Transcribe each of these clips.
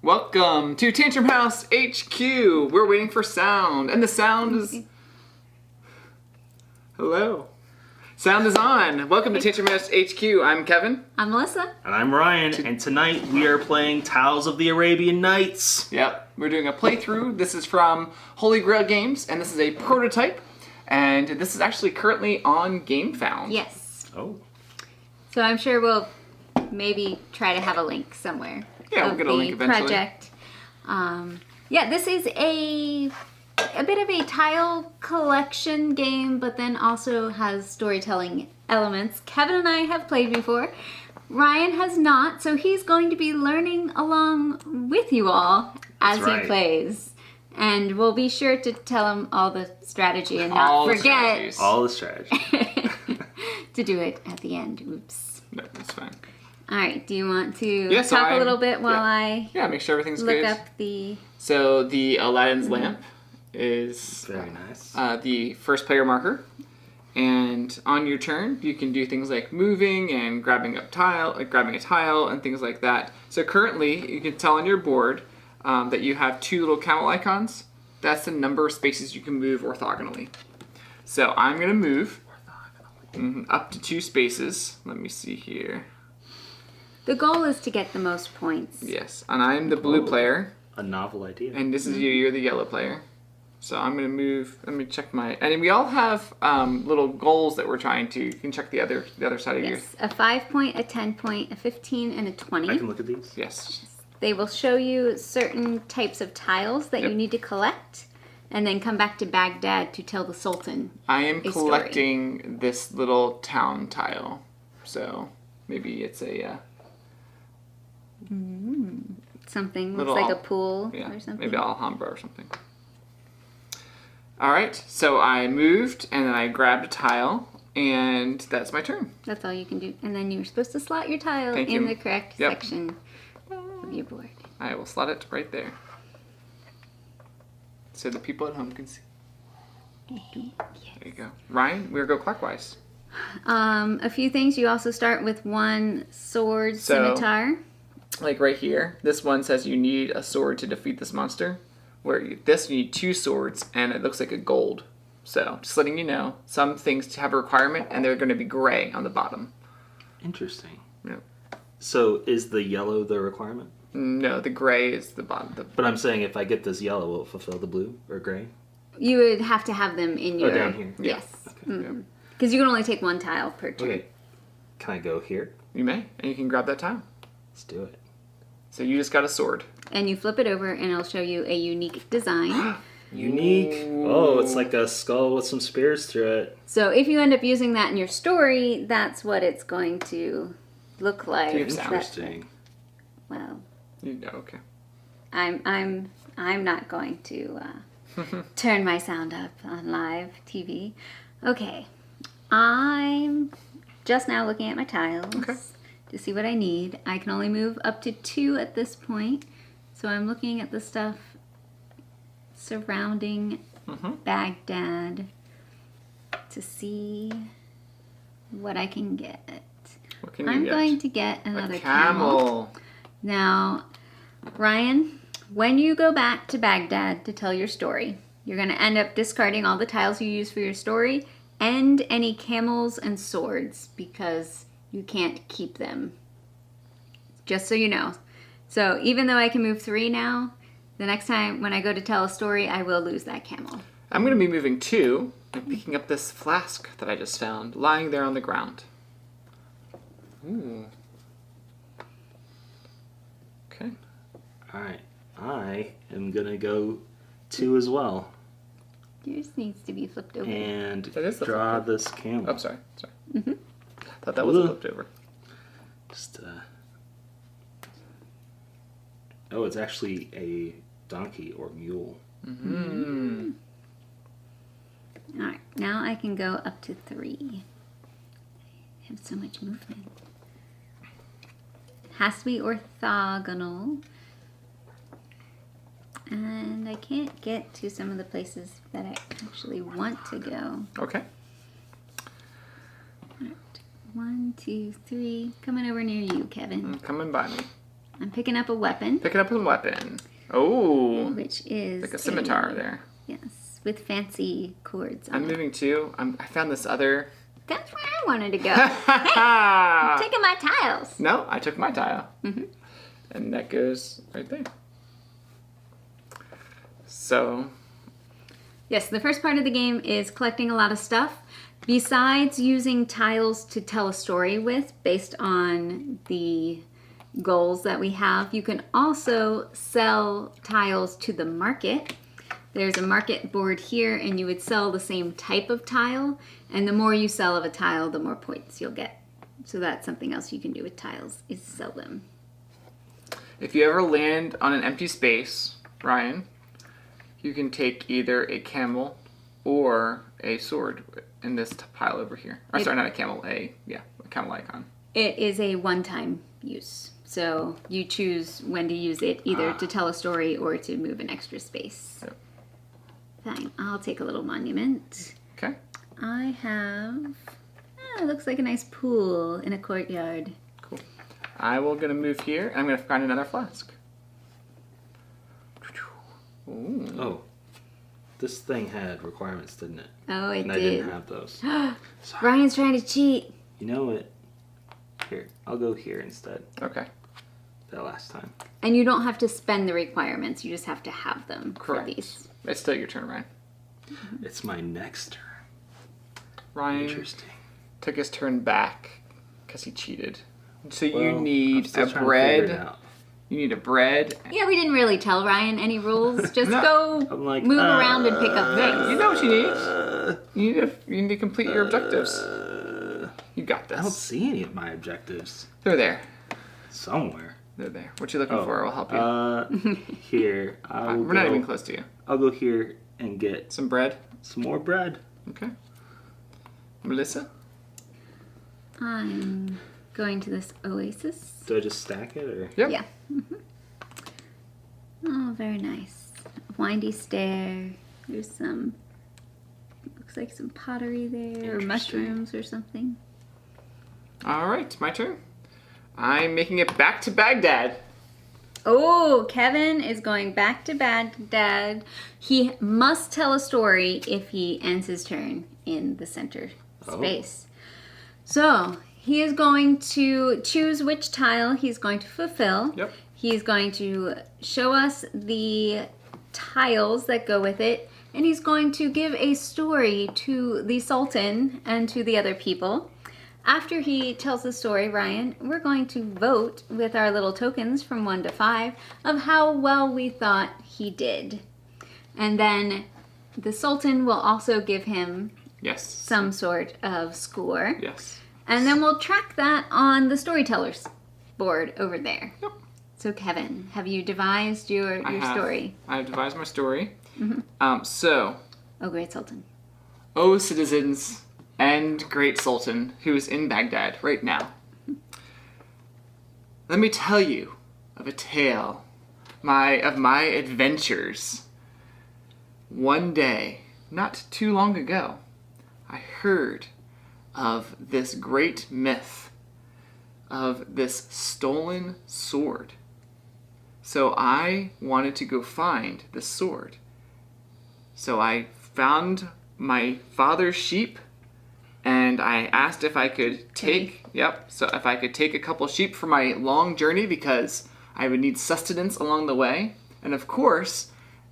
Welcome to Tantrum House HQ. We're waiting for sound, and the sound is... Hello. Sound is on. Welcome to Tantrum House HQ. I'm Kevin. I'm Melissa. And I'm Ryan, and tonight we are playing Tiles of the Arabian Nights. Yep, we're doing a playthrough. This is from Holy Grail Games, and this is a prototype, and this is actually currently on Gamefound. Yes. Oh. So I'm sure we'll maybe try to have a link somewhere. Yeah, we'll get a link eventually. Project. Yeah, this is a bit of a tile collection game, but then also has storytelling elements. Kevin and I have played before. Ryan has not, so he's going to be learning along with you all as he plays. And we'll be sure to tell him all the strategy and not forget all the strategy to do it at the end. Oops. No, that's fine. All right, do you want to talk a little bit while I make sure everything's look good. up the... So the Aladdin's lamp is very nice. The first player marker. And on your turn, you can do things like moving and grabbing a tile and things like that. So currently, you can tell on your board that you have two little camel icons. That's the number of spaces you can move orthogonally. So I'm going to move up to 2 spaces. Let me see here. The goal is to get the most points. Yes, and I'm the blue player. A novel idea. And this is you're the yellow player. So I'm going to move, let me check my, and we all have little goals that we're trying to, you can check the other side of yours. A 5 point, a 10 point, a 15, and a 20. I can look at these? Yes. They will show you certain types of tiles that you need to collect, and then come back to Baghdad to tell the Sultan I am collecting this little town tile. So maybe it's a... something looks like a pool or something. Maybe Alhambra or something. All right, so I moved and then I grabbed a tile and that's my turn. That's all you can do. And then you're supposed to slot your tile in the correct section of your board. I will slot it right there. So the people at home can see. Yes. There you go. Ryan, we'll go clockwise. A few things. You also start with one sword scimitar. Like right here, this one says you need a sword to defeat this monster. Where you need 2 swords, and it looks like a gold. So, just letting you know, some things have a requirement, and they're going to be gray on the bottom. Interesting. Yep. So, is the yellow the requirement? No, the gray is the bottom. But I'm saying if I get this yellow, will it fulfill the blue or gray? You would have to have them in your... Oh, down here? Yes. Okay. Because you can only take 1 tile per turn. Okay. Can I go here? You may, and you can grab that tile. Let's do it. So you just got a sword. And you flip it over, and it'll show you a unique design. Unique. Oh, it's like a skull with some spears through it. So if you end up using that in your story, that's what it's going to look like. Interesting. Well, okay. I'm not going to turn my sound up on live TV. Okay, I'm just now looking at my tiles to see what I need. I can only move up to 2 at this point, so I'm looking at the stuff surrounding Baghdad to see what I can get. What can you I'm get? going to get another a camel. Now, Ryan, when you go back to Baghdad to tell your story, you're going to end up discarding all the tiles you use for your story and any camels and swords because you can't keep them. Just so you know. So even though I can move 3 now, the next time when I go to tell a story, I will lose that camel. I'm going to be moving 2 and picking up this flask that I just found lying there on the ground. Ooh. Okay. Alright. I am going to go 2 as well. Yours needs to be flipped over. And draw this camel. Oh, sorry. Thought that was flipped over. Just, oh, it's actually a donkey or mule. Alright, now I can go up to 3. I have so much movement. It has to be orthogonal. And I can't get to some of the places that I actually want to go. Okay. Right. 1, 2, 3. Coming over near you, Kevin. Coming by me. I'm picking up a weapon. Picking up a weapon. Oh. Which is like a scimitar there. Yes, with fancy cords on I'm it. moving too. I found this other. That's where I wanted to go. Hey, I'm taking my tiles. No, I took my tile. Mm-hmm. And that goes right there. So. Yes, the first part of the game is collecting a lot of stuff. Besides using tiles to tell a story with based on the goals that we have, you can also sell tiles to the market. There's a market board here, and you would sell the same type of tile, and the more you sell of a tile, the more points you'll get. So that's something else you can do with tiles, is sell them. If you ever land on an empty space, Ryan, you can take either a camel or a sword in this pile over here. Or, sorry, not a camel, a camel icon. It is a one-time use. So you choose when to use it, either to tell a story or to move an extra space. Yep. Fine, I'll take a little monument. Okay. I have, it looks like a nice pool in a courtyard. Cool. I will gonna move here, and I'm gonna find another flask. Ooh. Oh, this thing had requirements, didn't it? Oh, it And did. I didn't have those. Sorry. Ryan's trying to cheat. You know what? Here, I'll go here instead. Okay. That last time. And you don't have to spend the requirements, you just have to have them Correct. for these. It's still your turn, Ryan. It's my next turn. Ryan Interesting. took his turn back because he cheated. So you Well, I'm need still a trying to figure it bread. out. You need a bread. Yeah, we didn't really tell Ryan any rules. Just No. go I'm like, move around and pick up Yeah, things. you know what you need. You need to complete your objectives. You got I don't this. see any of my objectives. They're there. Somewhere. They're there. What you looking for? I'll help you. Here. I will We're not go- even close to you. I'll go here and get Some bread. some more bread. Okay. Melissa? I'm going to this oasis. Do I just stack it or? Yep. Yeah. Oh, very nice. Windy stair. There's some, looks like some pottery there, or Interesting. mushrooms or something. All right, my turn. I'm making it back to Baghdad. Oh, Kevin is going back to Baghdad. He must tell a story if he ends his turn in the center space. So he is going to choose which tile he's going to fulfill. Yep. He's going to show us the tiles that go with it, and he's going to give a story to the Sultan and to the other people. After he tells the story, Ryan, we're going to vote with our little tokens from 1 to 5 of how well we thought he did. And then the Sultan will also give him Yes. some sort of score. Yes. And then we'll track that on the storyteller's board over there. Yep. So Kevin, have you devised your story? I have devised my story. Mm-hmm. So, Oh, great Sultan. O citizens and great Sultan who is in Baghdad right now, let me tell you of a tale of my adventures. One day, not too long ago, I heard of this great myth of this stolen sword. So I wanted to go find the sword. So I found my father's sheep, and I asked if I could take, so if I could take a couple sheep for my long journey because I would need sustenance along the way. And of course,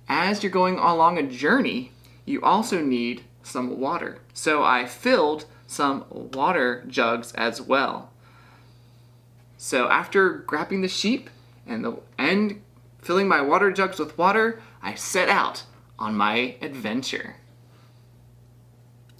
as you're going along a journey, you also need some water. So I filled some water jugs as well. So after grabbing the sheep and filling my water jugs with water, I set out on my adventure.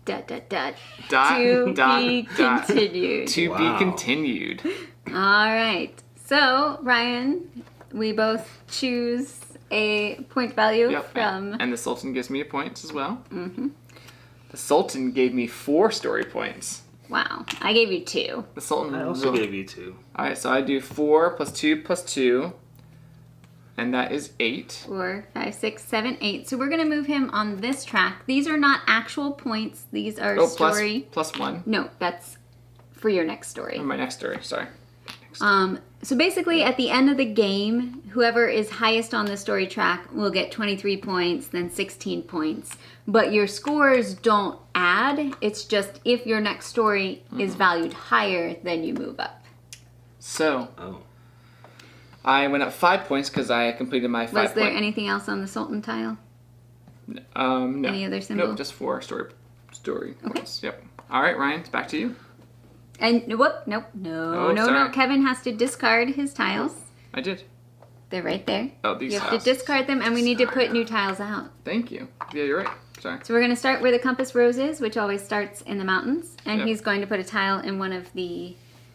Dot, dot, dot. Dot, To dot, be dot. continued. To Wow. be continued. All right. So, Ryan, we both choose a point value Yep. from... And the Sultan gives me a point as well. Mm-hmm. The Sultan gave me 4 story points. Wow. I gave you 2. The Sultan I also really- gave you 2. Alright, so I do 4 plus 2 plus 2. And that is 8. 4, 5, 6, 7, 8. So we're going to move him on this track. These are not actual points. These are Oh, story... plus 1. No, that's for your next story. Oh, my next story, sorry. next? So basically, at the end of the game, whoever is highest on the story track will get 23 points, then 16 points. But your scores don't add. It's just if your next story is valued higher, then you move up. So, Oh. I went up 5 points because I completed my 5 Was there point. anything else on the Sultan tile? No. Any other symbol? Nope, just 4 story points. Yep. All right, Ryan, it's back to you. And whoop, nope, Oh, no. sorry. Kevin has to discard his tiles. I did. They're right there. Oh, these You have tiles. to discard them, and we need to Sorry. put new tiles out. Thank you. Yeah, you're right. Sorry. So we're going to start where the compass rose is, which always starts in the mountains. And Yep. he's going to put a tile in one of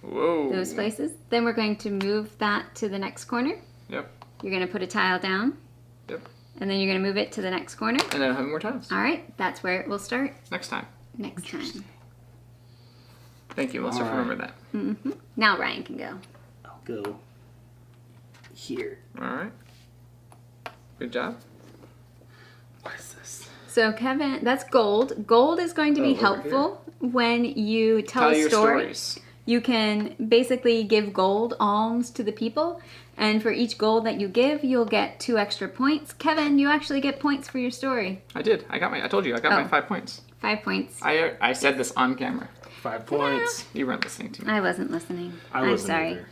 Whoa. those places. Then we're going to move that to the next corner. Yep. You're going to put a tile down. Yep. And then you're going to move it to the next corner. And then I'll have more tiles. All right, that's where it will start Next time. next time. Thank you, Melissa, for All right. remembering that. Now Ryan can go. I'll go here. All right. Good job. What is this? So Kevin, that's gold. Gold is going to be over helpful when you tell Tell a your story. stories. You can basically give gold alms to the people, and for each gold that you give, you'll get 2 extra points. Kevin, you actually get points for your story. I did. I told you, I got Oh. my 5 points. 5 points. I said this on camera. 5 points. You weren't listening to me. I wasn't listening. I I'm wasn't sorry. either.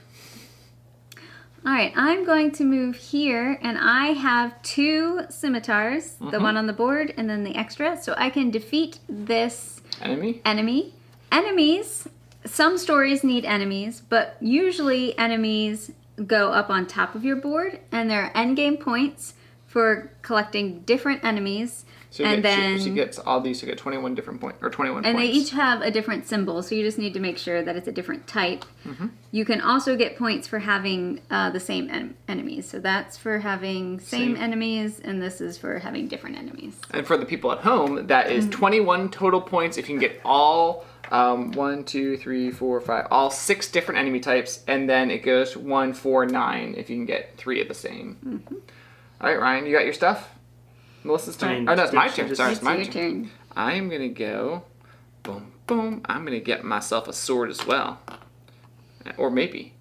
All right, I'm going to move here, and I have 2 scimitars, the one on the board and then the extra, so I can defeat this Enemy? enemy. Enemies, some stories need enemies, but usually enemies go up on top of your board, and there are endgame points for collecting different enemies. So And she gets all these to get 21 different points, or 21 And points. they each have a different symbol, so you just need to make sure that it's a different type. Mm-hmm. You can also get points for having the same enemies. So that's for having same Same. enemies, and this is for having different enemies. And for the people at home, that is 21 total points if you can get all 1, 2, 3, 4, 5, all 6 different enemy types, and then it goes 1, 4, 9 if you can get 3 of the same. All right, Ryan, you got your stuff? Melissa's turn. Fine. Oh, no, it's my Just- turn. just- Sorry, it's It's my your turn. turn. I'm going to go, boom, boom. I'm going to get myself a sword as well. Or maybe,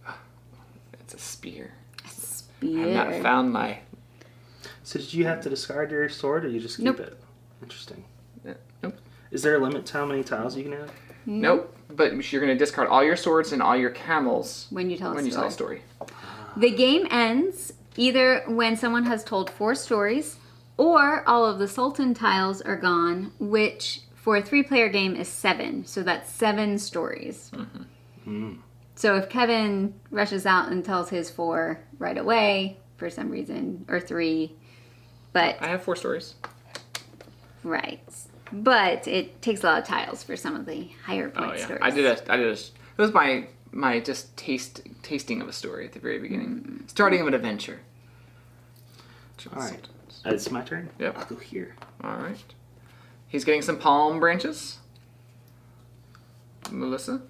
it's a spear. I've not Spear. found my, So did you have to discard your sword, or you just keep Nope. it? Interesting. nope. Is there a limit to how many tiles you can have? Nope. But you're going to discard all your swords and all your camels When you tell when a you tell story. a story. The game ends either when someone has told 4 stories, or all of the Sultan tiles are gone, which for a 3-player game is 7. So that's 7 stories. So if Kevin rushes out and tells his 4 right away for some reason, or 3, but I have 4 stories. right, but it takes a lot of tiles for some of the higher point Oh yeah, stories. I did a. It was my just tasting of a story at the very beginning, starting of an adventure. All right. It's my turn? Yep. I'll go here. All right. He's getting some palm branches. Melissa.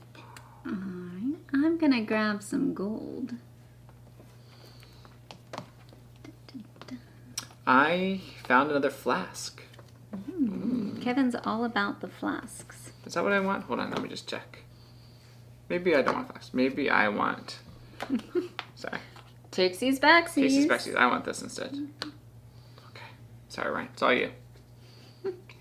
Alright, I'm gonna grab some gold. I found another flask. Kevin's all about the flasks. Is that what I want? Hold on, let me just check. Maybe I don't want flask. Maybe I want. Sorry. Takesies backsies. Casey's backsies. I want this instead. Okay. Sorry, Ryan. It's all you.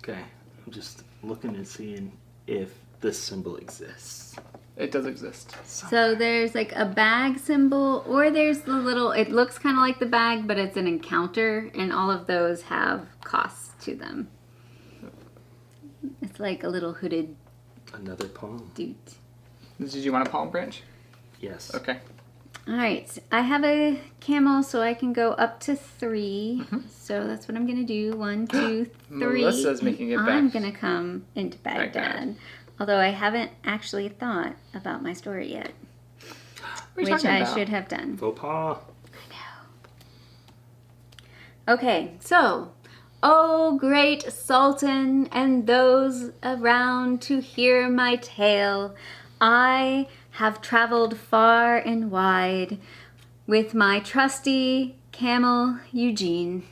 Okay. I'm just looking and seeing if this symbol exists. It does exist. So there's like a bag symbol, or there's the little, it looks kind of like the bag, but it's an encounter, and all of those have costs to them. It's like a little hooded Another palm. dude. Did you want a palm branch? Yes. Okay. All right, I have a camel, so I can go up to 3. So that's what I'm gonna do. 1, 2, 3. Melissa's making it I'm back. gonna come into Baghdad. Baghdad. Although I haven't actually thought about my story yet, What are you which talking I about? should have done. Faux pas. Okay, so, O great Sultan, and those around to hear my tale, I have traveled far and wide with my trusty camel Eugene.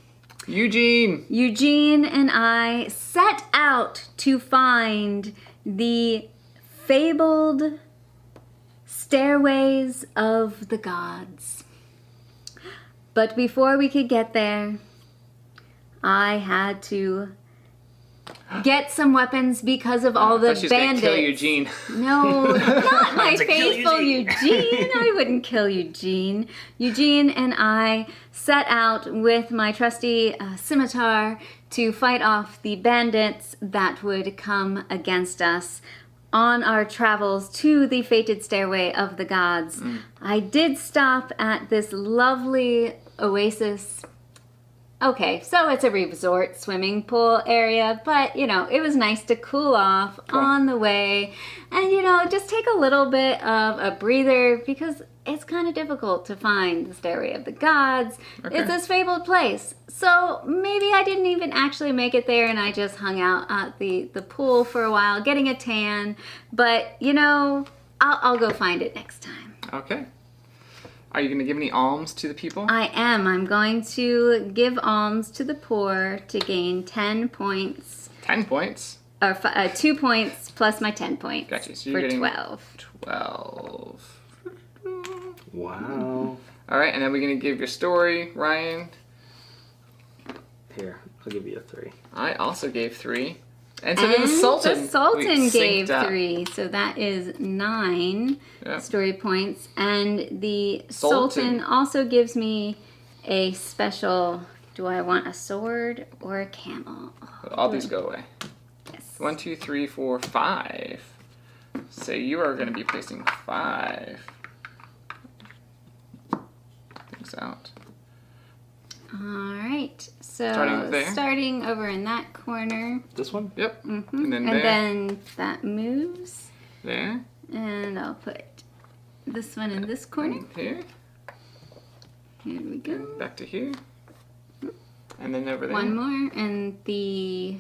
Eugene. Eugene and I set out to find the fabled Stairways of the Gods. But before we could get there, I had to get some weapons because of all the She's bandits. gonna kill Eugene. No, not my To kill faithful Eugene. I wouldn't kill Eugene. Eugene and I set out with my trusty scimitar to fight off the bandits that would come against us on our travels to the fated stairway of the gods. I did stop at this lovely oasis. Okay, so it's a resort swimming pool area, but you know, it was nice to cool off on the way and you know, just take a little bit of a breather because it's kind of difficult to find the Stairway of the Gods. Okay. It's this fabled place. So maybe I didn't even actually make it there and I just hung out at the pool for a while getting a tan, but you know, I'll go find it next time. Okay. Are you going to give any alms to the people? I am. I'm going to give alms to the poor to gain 10 points. 10 points. Or 2 points plus my 10 points. Gotcha. So you're for getting 12. 12. Wow. All right, and then we're going to give your story, Ryan. Here, I'll give you a 3. I also gave 3. And so did the Sultan. The Sultan We gave synced up. 3, so that is 9 Yep. story points. And the Sultan. Sultan also gives me a special. Do I want a sword or a camel? All these go away. Yes. 1, 2, 3, 4, 5. So you are going to be placing 5 things out. All right. So Starting over there? starting over in that corner. This one? Yep. Mhm. And then And there. then that moves. There. And I'll put this one in this corner. And here. Here we go. And back to here. And then over there. One more, and the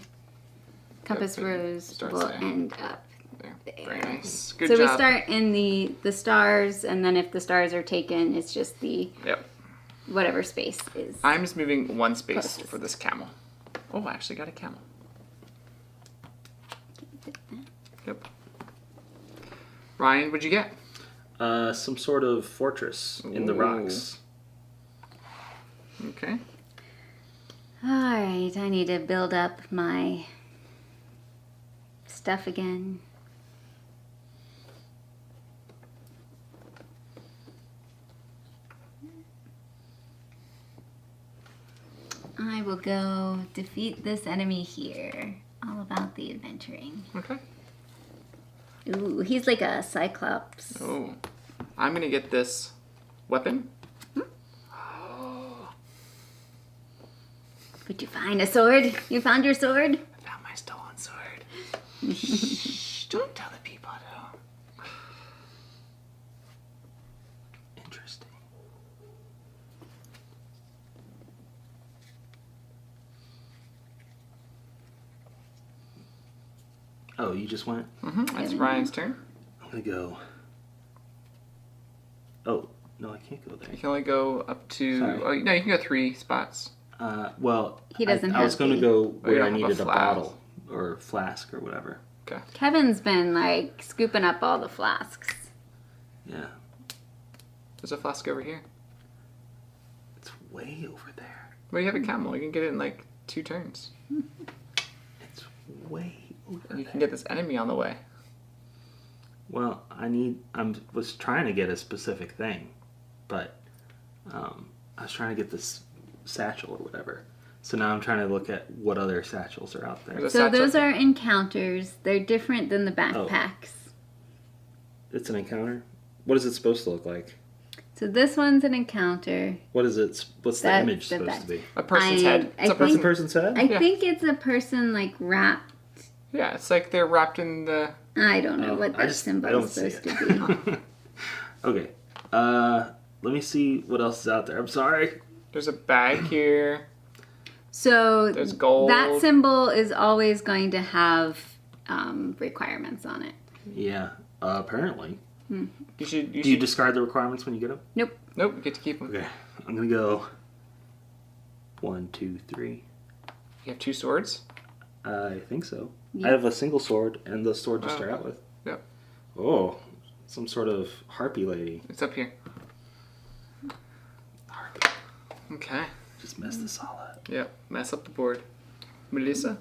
compass Yep, it rose starts will there. end up There. there. Very nice. Good So job. we start in the stars, and then if the stars are taken, it's just the Yep. whatever space is. I'm just moving 1 space Closest. for this camel. Oh, I actually got a camel. Yep. Ryan, what'd you get? Some sort of fortress in the Ooh. rocks. Okay. All right, I need to build up my stuff again. I will go defeat this enemy here. All about the adventuring. Okay. Ooh, he's like a cyclops. Oh. I'm gonna get this weapon. Did you find a sword? You found your sword? I found my stolen sword. Shh, don't tell the people though. Interesting. Oh, you just went? That's Ryan's turn. I'm gonna go. Oh, no, I can't go there. You can only go up to. Sorry. Oh, no, you can go 3 spots. Well, He doesn't I was have going to the- go you where I don't have a needed a flask. bottle or flask or whatever. Okay. Kevin's been like scooping up all the flasks. Yeah, There's a flask over here. it's way over there. Well, you have a camel. You can get it in like 2 turns. It's way over And you there. can get this enemy on the way. Well, was trying to get a specific thing, but I was trying to get this satchel or whatever. So now I'm trying to look at what other satchels are out there. There's a So satchel. those are encounters. They're different than the backpacks. It's an encounter? What is it supposed to look like? So this one's an encounter. What's the That's image the supposed to be? A person's I- head. I It's a think- What's the person. person's head? I Yeah. think it's a person like wrapped. Yeah, it's like they're wrapped in the. I don't know what that I symbol don't is see supposed it. to be. Okay. Let me see what else is out there. I'm sorry. There's a bag here. So There's gold. that symbol is always going to have requirements on it. Yeah, apparently. You should. Do you discard the requirements when you get them? Nope. Nope. You get to keep them. Okay. I'm going to go 1, 2, 3. You have 2 swords. I think so. Yeah. I have a single sword and the sword to Oh, start out with. Yep. Oh, some sort of harpy lady. It's up here. Harpy. Okay. Just mess this all up. Yep. Mess up the board. Melissa?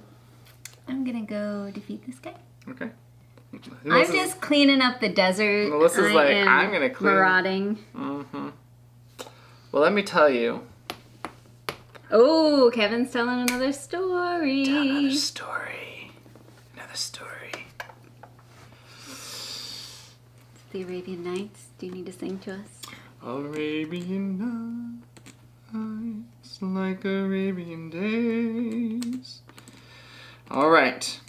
I'm gonna go defeat this guy. Okay. I'm just cleaning up the desert. Melissa's I'm gonna clean. Marauding. Mm-hmm. Well, let me tell you. Oh, Kevin's telling another story. Tell another story. Another story. The Arabian Nights. Do you need to sing to us? Arabian Nights, like Arabian days. All right.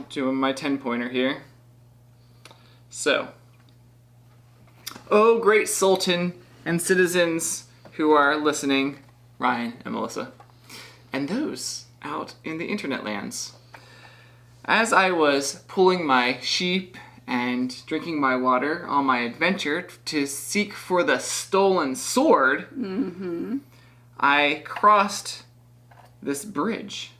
Doing my 10-pointer here. So. Oh, great Sultan and citizens who are listening, Ryan and Melissa, and those out in the internet lands. As I was pulling my sheep and drinking my water on my adventure to seek for the stolen sword, I crossed this bridge.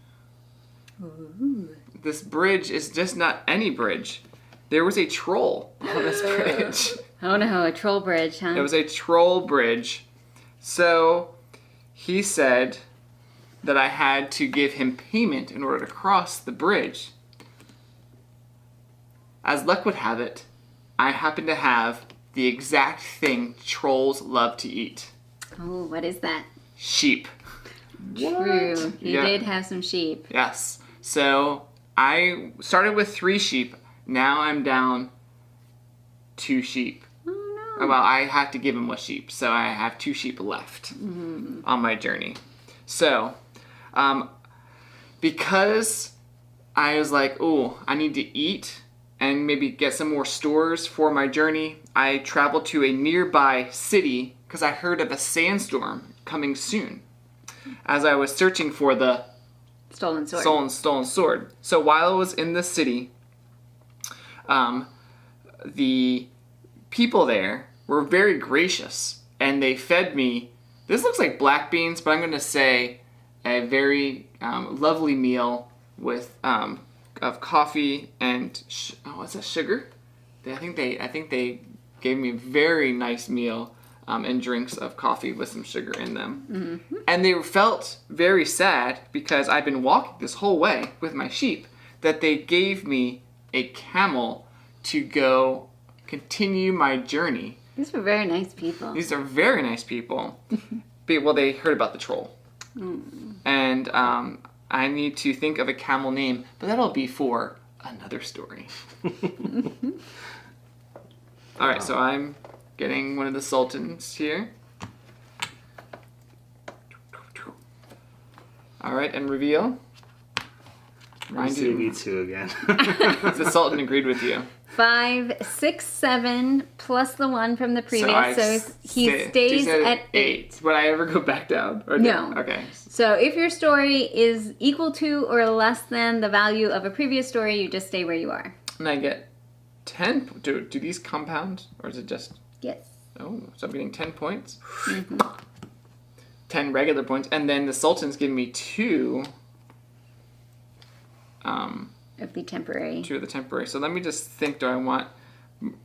Ooh. This bridge is just not any bridge. There was a troll on this bridge. Oh no, a troll bridge, huh? It was a troll bridge. So he said that I had to give him payment in order to cross the bridge. As luck would have it, I happen to have the exact thing trolls love to eat. Oh, what is that? Sheep. True. You Yeah. did have some sheep. Yes. So I started with 3 sheep. Now I'm down 2 sheep. Oh no. Well, I have to give him a sheep, so I have 2 sheep left on my journey. So, because I was like, oh, I need to eat and maybe get some more stores for my journey, I traveled to a nearby city because I heard of a sandstorm coming soon. As I was searching for the Stolen sword. stolen sword. So while I was in the city, the people there were very gracious, and they fed me. This looks like black beans, but I'm going to say a very lovely meal with of coffee and what's that, sugar? I think they gave me a very nice meal and drinks of coffee with some sugar in them. And they felt very sad because I've been walking this whole way with my sheep that they gave me a camel to go continue my journey. These were very nice people. These are very nice people. Well, they heard about the troll. And I need to think of a camel name, but that'll be for another story. All right, so I'm getting one of the sultans here. All right, and reveal. I see me too again. The sultan agreed with you. 5, 6, 7 plus the 1 from the previous, so he stays at 8. Would I ever go back down? Or No. Okay. So if your story is equal to or less than the value of a previous story, you just stay where you are. And I get 10. Do these compound, or is it just? Yes. Oh, so I'm getting 10 points. 10 regular points, and then the sultan's giving me 2. Of the temporary. 2 of the temporary. So let me just think. Do I want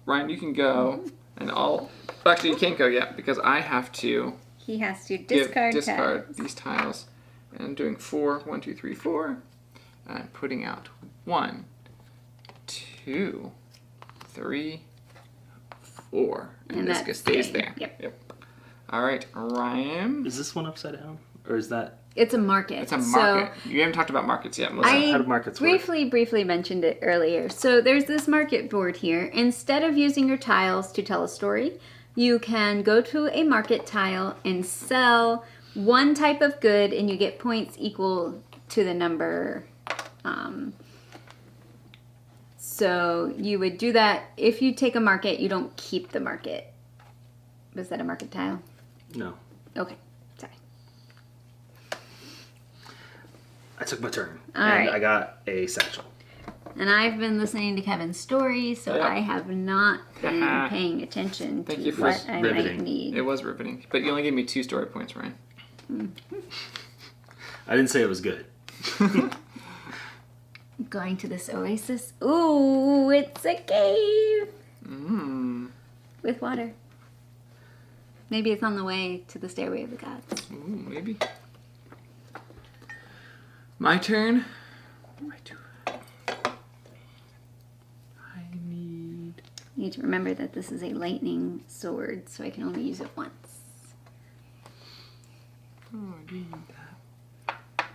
Ryan? You can go, and actually, you can't go yet because I have to. He has to discard tiles. these tiles, and I'm doing 4. 1, 2, 3, 4. And I'm putting out 1, 2, 3, 4, and this just stays there. Yep. All right, Ryan. Is this one upside down, or is that? It's a market. It's a market. You haven't talked about markets yet, Melissa. How do markets work? briefly mentioned it earlier. So there's this market board here. Instead of using your tiles to tell a story, you can go to a market tile and sell one type of good, and you get points equal to the number. So you would do that. If you take a market, you don't keep the market. Was that a market tile? No. Okay. Sorry. I took my turn. All and right. I got a satchel. And I've been listening to Kevin's story, so Yep. I have not been paying attention Thank to you for what I might riveting. need. It was riveting, but you only gave me 2 story points, Ryan. I didn't say it was good. Going to this oasis. Ooh, it's a cave. With water. Maybe it's on the way to the Stairway of the Gods. Ooh, maybe. My turn. I need to remember that this is a lightning sword, so I can only use it once. Oh, I need that.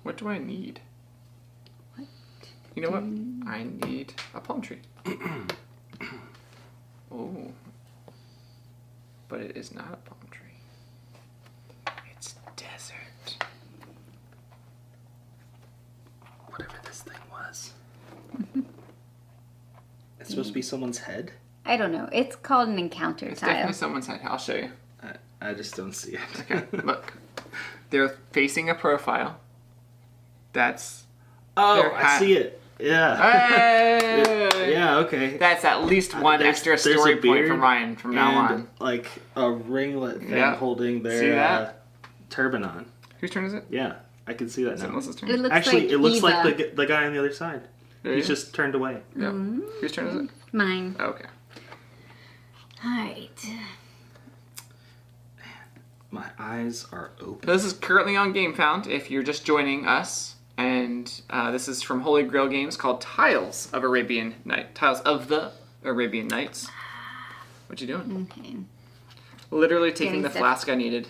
What do I need? What? You know what? I need a palm tree. Oh. But it is not a palm tree. It's desert. Whatever this thing was. It's supposed to be someone's head? I don't know. It's called an encounter It's tile. definitely someone's head. I'll show you. I just don't see it. Okay, look. They're facing a profile. That's... Oh, I see it. Yeah. Hey! Yeah, okay. That's at least one extra story point from Ryan from now on. Like a ringlet thing holding their turban on. Whose turn is it? Yeah, I can see that Is now. it Melissa's turn? It looks Actually, like it looks Eva. like the guy on the other side. He's just turned away. Yeah. Whose turn is it? Mine. Okay. Alright. My eyes are open. So this is currently on Gamefound if you're just joining us. And this is from Holy Grail Games called Tiles of Arabian Nights. Tiles of the Arabian Nights. What you doing? Okay. Literally taking Getting the stuff. flask I needed.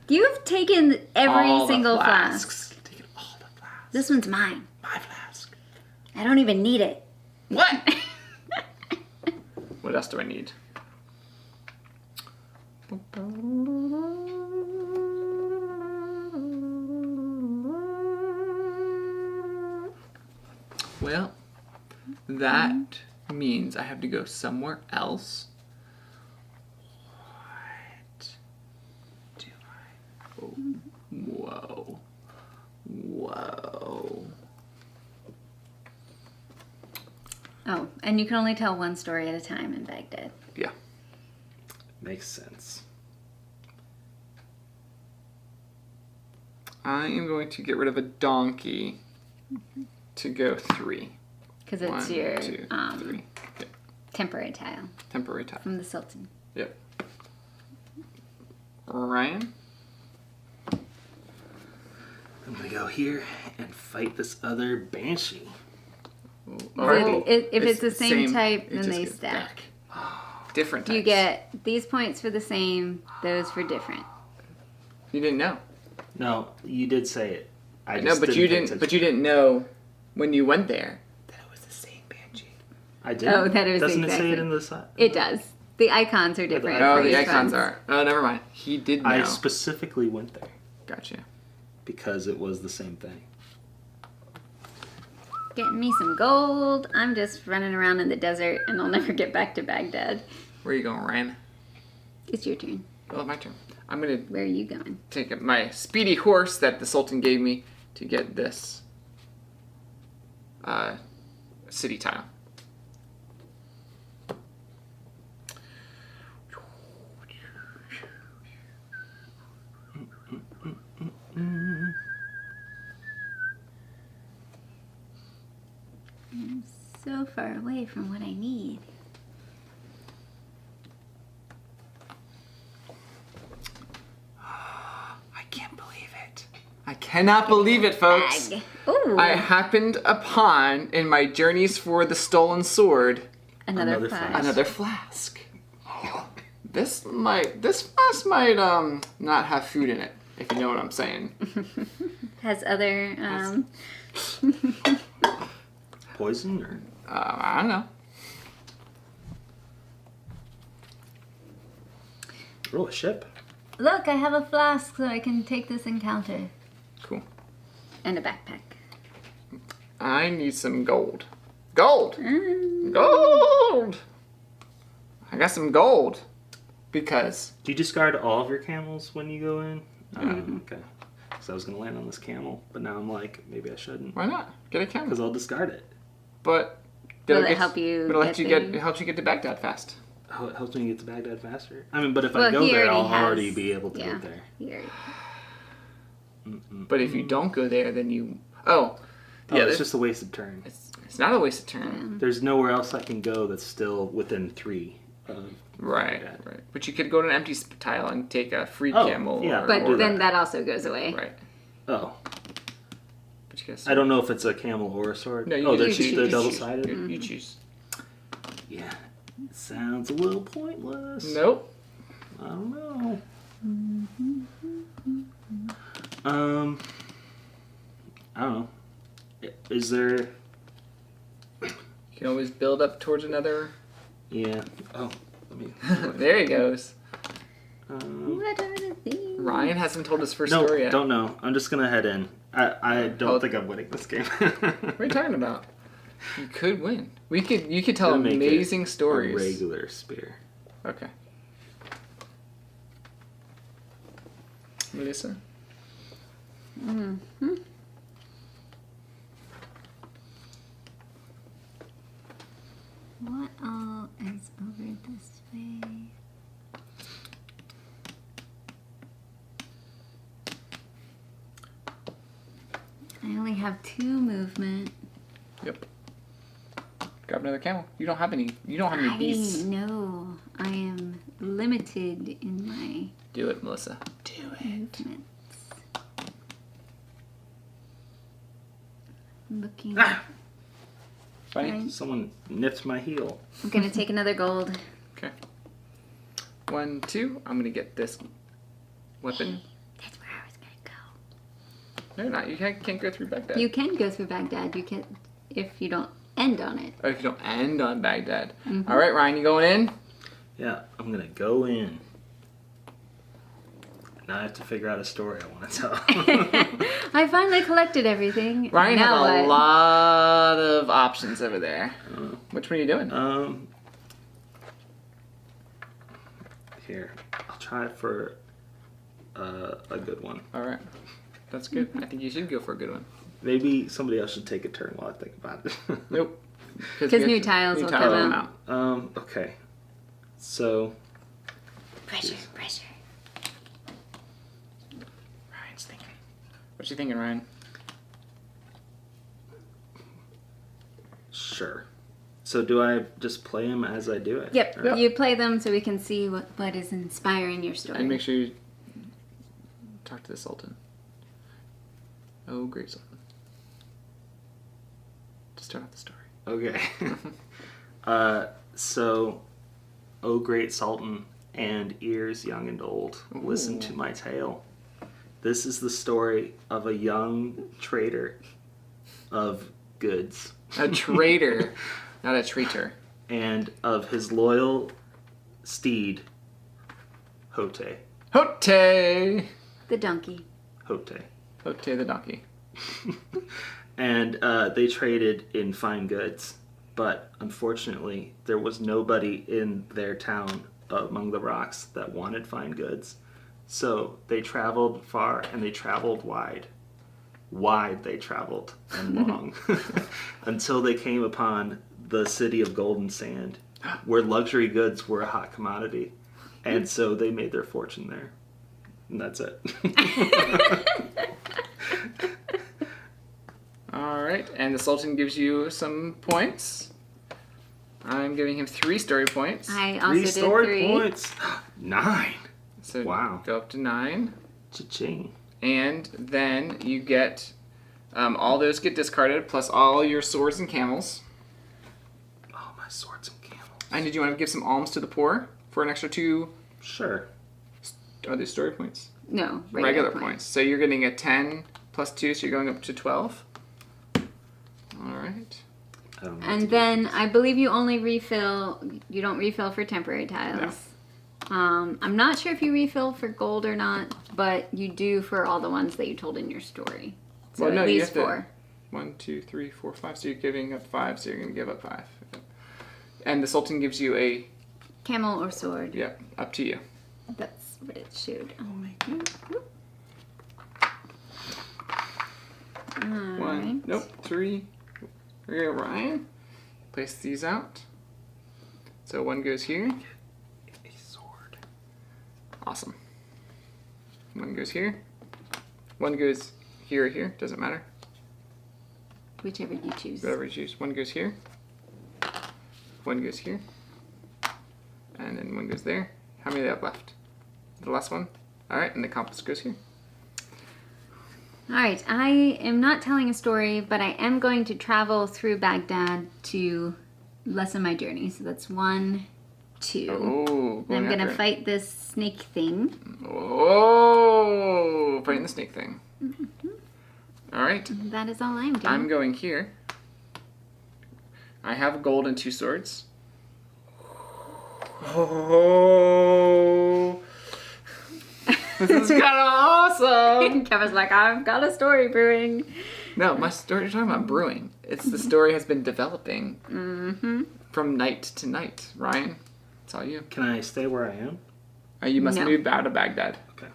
You've taken every All the single flasks. flask. Taking all the flasks. This one's mine. My flask. I don't even need it. What? What else do I need? Well, that means I have to go somewhere else. What do I... Oh, whoa. Whoa. Oh, and you can only tell one story at a time in Baghdad. Yeah. Makes sense. I am going to get rid of a donkey to go 3. Because it's 1, your 2, 3. Yep. temporary tile Temporary tile. from the Sultan. Yep. Ryan? I'm gonna go here and fight this other banshee. If it's the same type, it then just they gets stack. back. Different types. You get these points for the same, those for different. You didn't know. No, you did say it. I No, just but you pay didn't. attention. But you didn't know when you went there that it was the same banshee. I did. Oh, that is Doesn't exactly. it say it in the side? It does. The icons are different. Oh, for the each icons one. are. Oh, never mind. He did know. I specifically went there Gotcha. because it was the same thing. Getting me some gold. I'm just running around in the desert and I'll never get back to Baghdad. Where are you going, Ryan? It's your turn. Oh, my turn. I'm gonna Where are you going? take my speedy horse that the Sultan gave me to get this city tile. I'm so far away from what I need. I can't believe it. I cannot believe it, folks. Bag. Ooh, I happened upon, in my journeys for the stolen sword, another another flask. flask. another flask. This flask might not have food in it, if you know what I'm saying. Has other Poison or? I don't know. Oh, a ship. Look, I have a flask so I can take this encounter. Cool. And a backpack. I need some gold. Gold! Mm. Gold! I got some gold. Because Do you discard all of your camels when you go in? Okay. So I was gonna land on this camel, but now I'm like, maybe I shouldn't, why not? Get a because camel. I'll discard it. But Will it help you It'll get it helps you get to Baghdad fast. Oh, it helps me get to Baghdad faster. I mean, but if Well, I go he there, I'll already has- already be able to yeah. get there. Here. But if you don't go there, then you... Oh, yeah. It's just a wasted turn. It's not a wasted turn. There's nowhere else I can go that's still within 3. Right. But you could go to an empty tile and take a free camel. Yeah, But then that also goes away. Right. Oh. But you I don't know if it's a camel or a sword. No, they're double-sided? You choose. Yeah. It sounds a little pointless. Nope. I don't know. I don't know. Is there... You can always build up towards another... Yeah. Oh, let me... There he goes. What are the things? Ryan hasn't told his first story yet. Don't know. I'm just gonna head in. I don't think I'm winning this game. What are you talking about? You could win. You could tell Make amazing it stories. A regular spear. Okay. Melissa? What all is over this way? I only have 2 movement. Yep. Grab another camel. You don't have any beasts. No, I am limited in my Do it, Melissa. Do it. movements. Looking. Funny. Someone nipped my heel. I'm gonna take another gold. Okay. 1, 2. I'm gonna get this weapon. That's where I was gonna go. No, you're not. You can't go through Baghdad. You can go through Baghdad. You can, if you don't end on it. Oh, if you don't end on Baghdad. All right, Ryan, you going in? Yeah, I'm gonna go in. Now I have to figure out a story I want to tell. I finally collected everything. Ryan now has a what? lot of options over there. Which one are you doing? Here, I'll try for a good one. All right. That's good. I think you should go for a good one. Maybe somebody else should take a turn while I think about it. Nope. Because new tiles will come out. Okay. So. Pressure. Ryan's thinking. What you thinking, Ryan? Sure. So do I just play them as I do it? Yep. Or- You play them so we can see what is inspiring your story. And make sure you talk to the Sultan. Oh, great Sultan. To start off the story. Okay. So, O great Sultan and ears young and old, listen to my tale. This is the story of a young trader of goods. A traitor, not a traitor. And of his loyal steed, Hote. Hote! The donkey. Hote. Hote the donkey. And they traded in fine goods. But unfortunately, there was nobody in their town among the rocks that wanted fine goods. So they traveled far and they traveled wide. Wide they traveled and long. Until they came upon the city of Golden Sand, where luxury goods were a hot commodity. And so they made their fortune there. And that's it. Alright, and the Sultan gives you some points. I'm giving him 3 story points. I also 3 did story 3. points. 9. So Wow. go up to 9. Cha-ching. And then you get, all those get discarded, plus all your swords and camels. Oh, my swords and camels. And did you want to give some alms to the poor for an extra 2? Sure. Are they story points? No, Regular points. So you're getting a 10 plus 2, so you're going up to 12. Alright. I don't know. And then I believe you only refill, you don't refill for temporary tiles. I'm not sure if you refill for gold or not, but you do for all the ones that you told in your story. So Well, no, at you least have to- 4. 1, 2, 3, 4, 5. So you're giving up 5, so you're going to give up 5. And the Sultan gives you a, Camel or sword. yeah, up to you. That's what it showed. One, nope, 3. Here, Ryan. Place these out. So 1 goes here. A sword. Awesome. 1 goes here. One goes here or here. Doesn't matter. Whichever you choose. Whatever you choose. One goes here. One goes here. And then one goes there. How many do I have left? The last one? Alright, and the compass goes here. Alright, I am not telling a story, but I am going to travel through Baghdad to lessen my journey. So that's 1, 2. Oh, And I'm going to fight this snake thing. Oh, fighting the snake thing. Alright. That is all I'm doing. I'm going here. I have gold and 2 swords. Oh, this is kind of awesome. Kevin's like, I've got a story brewing. No, my story, you're talking about brewing. It's the story has been developing from night to night. Ryan, it's all you. Can I stay where I am? You must No. move out of Baghdad. Okay.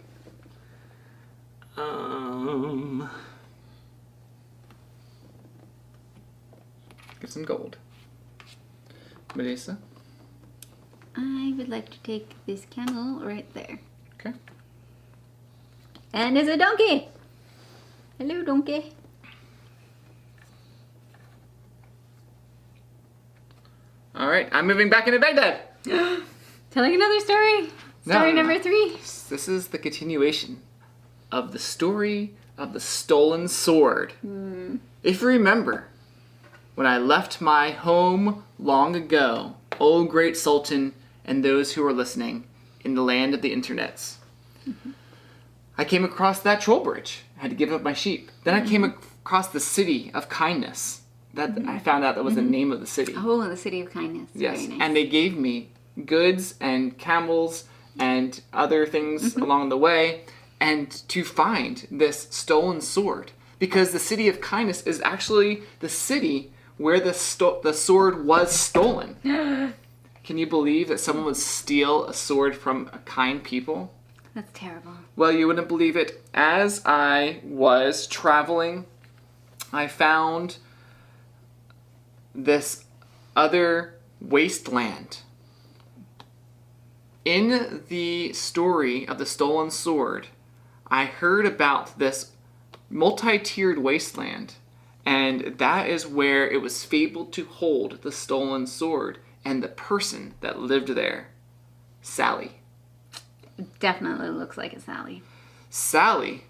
Get some gold. Melissa? I would like to take this camel right there. Okay. And there's a donkey. Hello, donkey. Alright, I'm moving back into Baghdad. Telling another story. Story No. number 3. This is the continuation of the story of the stolen sword. If you remember, when I left my home long ago, O great Sultan and those who are listening in the land of the internets, I came across that troll bridge. I had to give up my sheep. Then I came across the city of kindness. That I found out that was the name of the city. Oh, the city of kindness. Yes, Very nice. and they gave me goods and camels and other things along the way, and to find this stolen sword, because the city of kindness is actually the city where the sword was stolen. Can you believe that someone would steal a sword from a kind people? That's terrible. Well, you wouldn't believe it. As I was traveling, I found this other wasteland. In the story of the stolen sword, I heard about this multi-tiered wasteland, and that is where it was fabled to hold the stolen sword and the person that lived there, Sally. Definitely looks like a Sally. Sally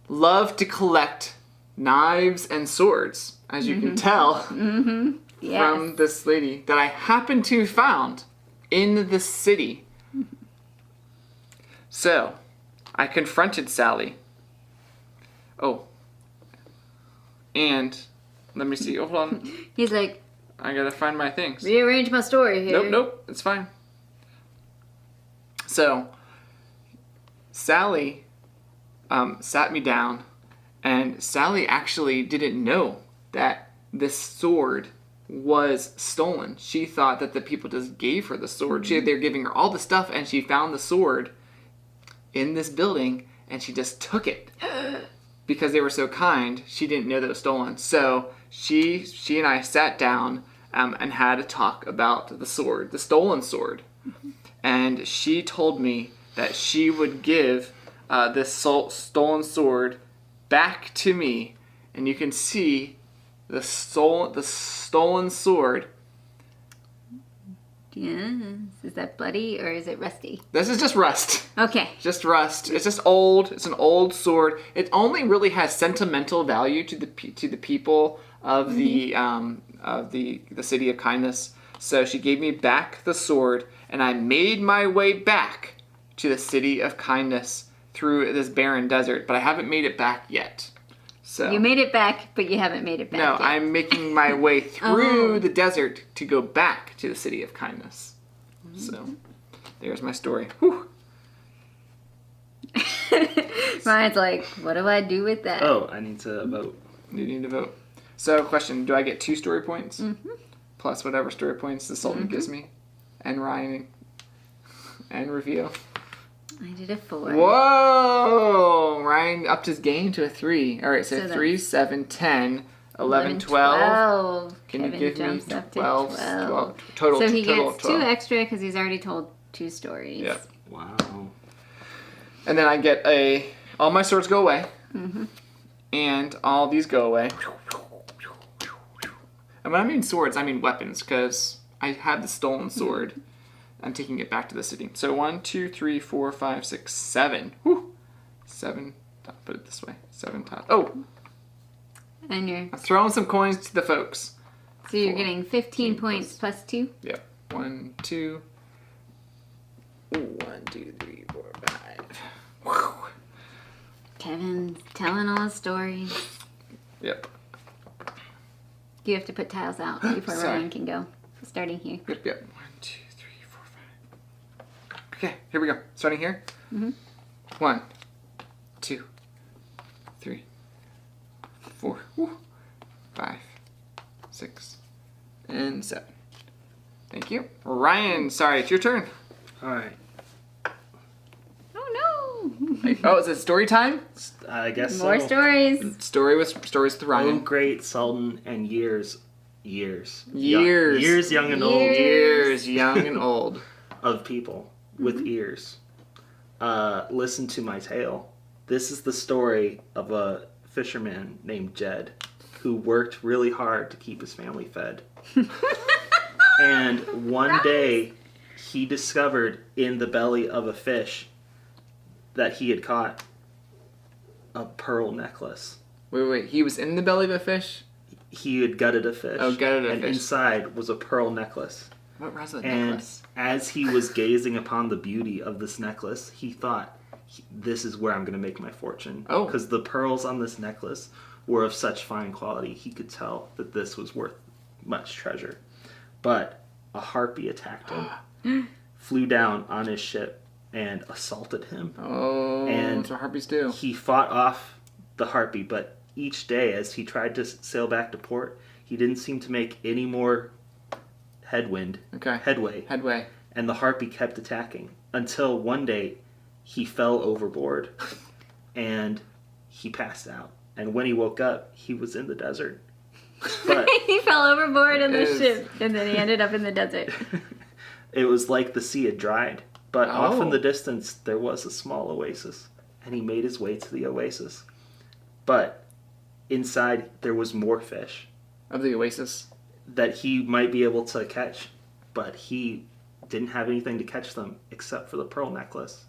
loved to collect knives and swords, as you can tell Yes. from this lady that I happened to found in the city. So, I confronted Sally. Oh. And, let me see. Oh, hold on. He's like, I gotta find my things. rearrange my story here. Nope, it's fine. So, Sally sat me down, and Sally actually didn't know that this sword was stolen. She thought that the people just gave her the sword. They were giving her all the stuff, and she found the sword in this building, and she just took it. Because they were so kind, she didn't know that it was stolen. So she and I sat down and had a talk about the sword, the stolen sword. And she told me that she would give this stolen sword back to me. And you can see the stolen sword. Yes. Is that bloody or is it rusty? This is just rust. Okay. Just rust. It's just old. It's an old sword. It only really has sentimental value to the people of the city of kindness. So she gave me back the sword, and I made my way back to the city of kindness through this barren desert. But I haven't made it back yet. So You made it back, but you haven't made it back no, yet. I'm making my way through the desert to go back to the city of kindness. So there's my story. Whew. Ryan's like, what do I do with that? Oh, I need to vote. You need to vote. So, question: do I get 2 story points plus whatever story points the Sultan gives me, and Ryan and Reveal? I did a 4. Whoa! Ryan upped his game to a 3. All right, so So 3, 7, 10, 11, 12. Can Kevin you give me jumps up to 12? 12. Total. So he total gets 12. 2 extra because he's already told 2 stories. Yep. Wow. And then I get a all my swords go away. Mm-hmm. And all these go away. And when I mean swords, I mean weapons, because I had the stolen sword. I'm taking it back to the city. So 1, 2, 3, 4, 5, 6, 7. Whew. 7. I'll put it this way. 7 tiles. Oh! And you're... I'm throwing some coins to the folks. So you're getting 15 points plus 2? Yep. 1, 2. 1, 2, 3, 4, 5. Whew. Kevin's telling all his stories. Yep. You have to put tiles out before Sorry. Ryan can go. Starting here. Yep, yep. 1, 2, 3, 4, 5. Okay, here we go. Starting here. 1, 2, 3, 4, 5, 6, and 7. Thank you. Ryan, sorry, it's your turn. All right. Oh no! Oh, is it story time? I guess More so. stories. Stories with Oh, Ryan. great Sultan and years. Years, young and old. years, young and old. Of people with ears. Listen to my tale. This is the story of a fisherman named Jed who worked really hard to keep his family fed. And one day he discovered in the belly of a fish that he had caught a pearl necklace. Wait. He was in the belly of a fish? He had gutted a fish. Oh, gutted a and fish. inside was a pearl necklace. What was the And necklace? as he was gazing upon the beauty of this necklace, he thought, this is where I'm going to make my fortune. Oh. Because the pearls on this necklace were of such fine quality, he could tell that this was worth much treasure. But a harpy attacked him, flew down on his ship, and assaulted him. Oh, And that's what harpies do. He fought off the harpy, but each day as he tried to sail back to port, he didn't seem to make any more headway. And the harpy kept attacking until one day he fell overboard and he passed out. And when he woke up, he was in the desert. But He fell overboard in the Yes. ship, and then he ended up in the desert. it was like the sea had dried. But off in Oh. the distance, there was a small oasis, and he made his way to the oasis. But inside, there was more fish Of the oasis. that he might be able to catch, but he didn't have anything to catch them except for the pearl necklace.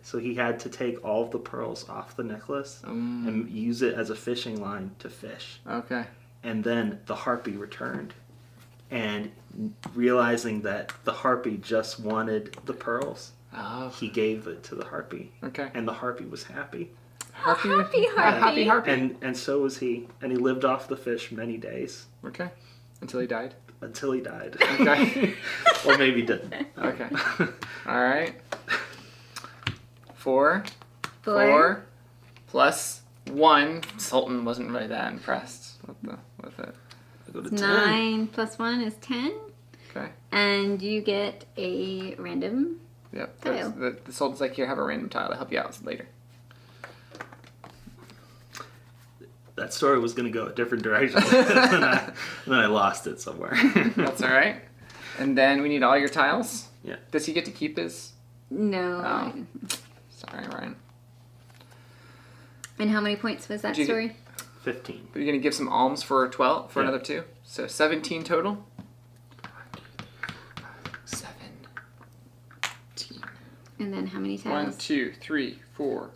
So he had to take all of the pearls off the necklace and use it as a fishing line to fish. Okay. And then the harpy returned, and realizing that the harpy just wanted the pearls, Oh. he gave it to the harpy. Okay. And the harpy was happy. Harpy. Happy Harpy. And so was he. And he lived off the fish many days Okay. Until he died. until he died. Okay. Or maybe didn't. Okay. All right. 4. 4. 4 plus 1. Sultan wasn't really that impressed with it. I go to 10. 9 plus 1 is 10. Okay. And you get a random. Yep. Tile. The Sultan's like, here, have a random tile to help you out later. That story was going to go a different direction. and then I lost it somewhere. That's all right. And then we need all your tiles. Yeah. Does he get to keep his? No. Oh. Sorry, Ryan. And how many points was that Did you story? 15. But you're gonna give some alms for 12 for Yeah. another 2, so 17 total. 17. And then how many 1, tiles? 2, 3, 4,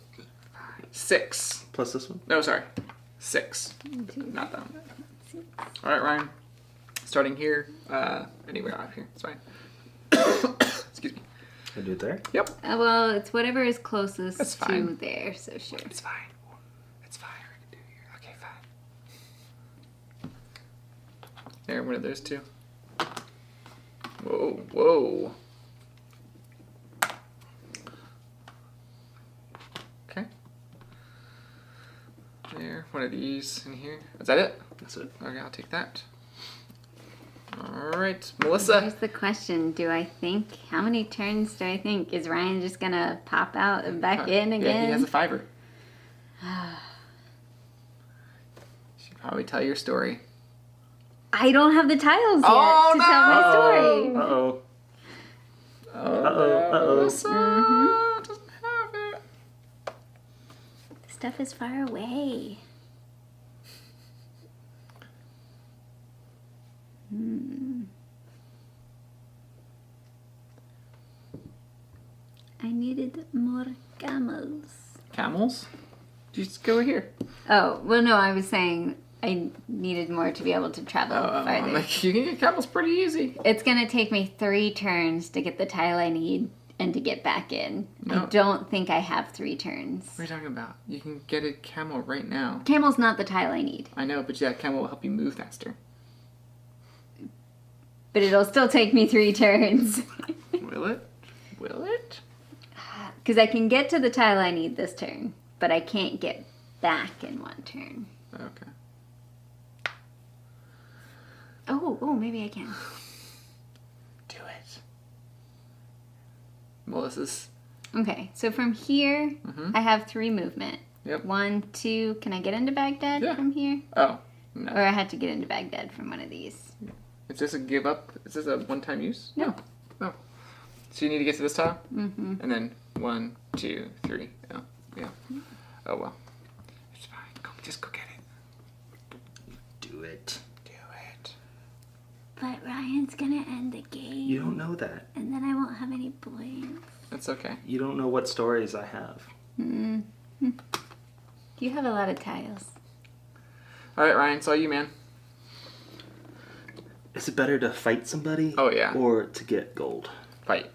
5, 6. Plus this one? No, sorry, 6. Not that one. All right, Ryan. Starting here, anywhere out here, it's fine. Excuse me. Can I do it there? Yep. Well, it's whatever is closest That's to fine. there, so sure. It's fine. It's fine. We can do it here. Okay, fine. There, one of those 2. Whoa, whoa. Okay. There, one of these in here. Is that it? That's it. Okay, I'll take that. All right, Melissa. Here's the question. How many turns do I think? Is Ryan just going to pop out and back in again? Yeah, he has a 5er. Should probably tell your story. I don't have the tiles yet Oh, to tell my story. Uh-oh. Oh, Uh-oh. Melissa doesn't have it. stuff is far away. I needed more camels. Camels? Just go here. Oh, well, no, I was saying I needed more to be able to travel I'm farther. like, you can get camels pretty easy. It's going to take me 3 turns to get the tile I need and to get back in. No. I don't think I have 3 turns. What are you talking about? You can get a camel right now. Camel's not the tile I need. I know, but yeah, camel will help you move faster. But it'll still take me 3 turns. Will it? Will it? Because I can get to the tile I need this turn, but I can't get back in 1 turn. Okay. Oh, maybe I can. Do it. Melissa's. Okay, so from here, I have 3 movement. Yep. 1, 2, can I get into Baghdad Yeah. from here? Oh, no. Or I had to get into Baghdad from one of these. Is this a give up? Is this a one-time use? No. No. So you need to get to this tile? Mm-hmm. And then 1, 2, 3. Oh, yeah. Oh, well. It's fine. Just go get it. Do it. Do it. But Ryan's gonna end the game. You don't know that. And then I won't have any points. That's okay. You don't know what stories I have. You have a lot of tiles. All right, Ryan. It's all you, man. Is it better to fight somebody? Oh, yeah. Or to get gold? Fight.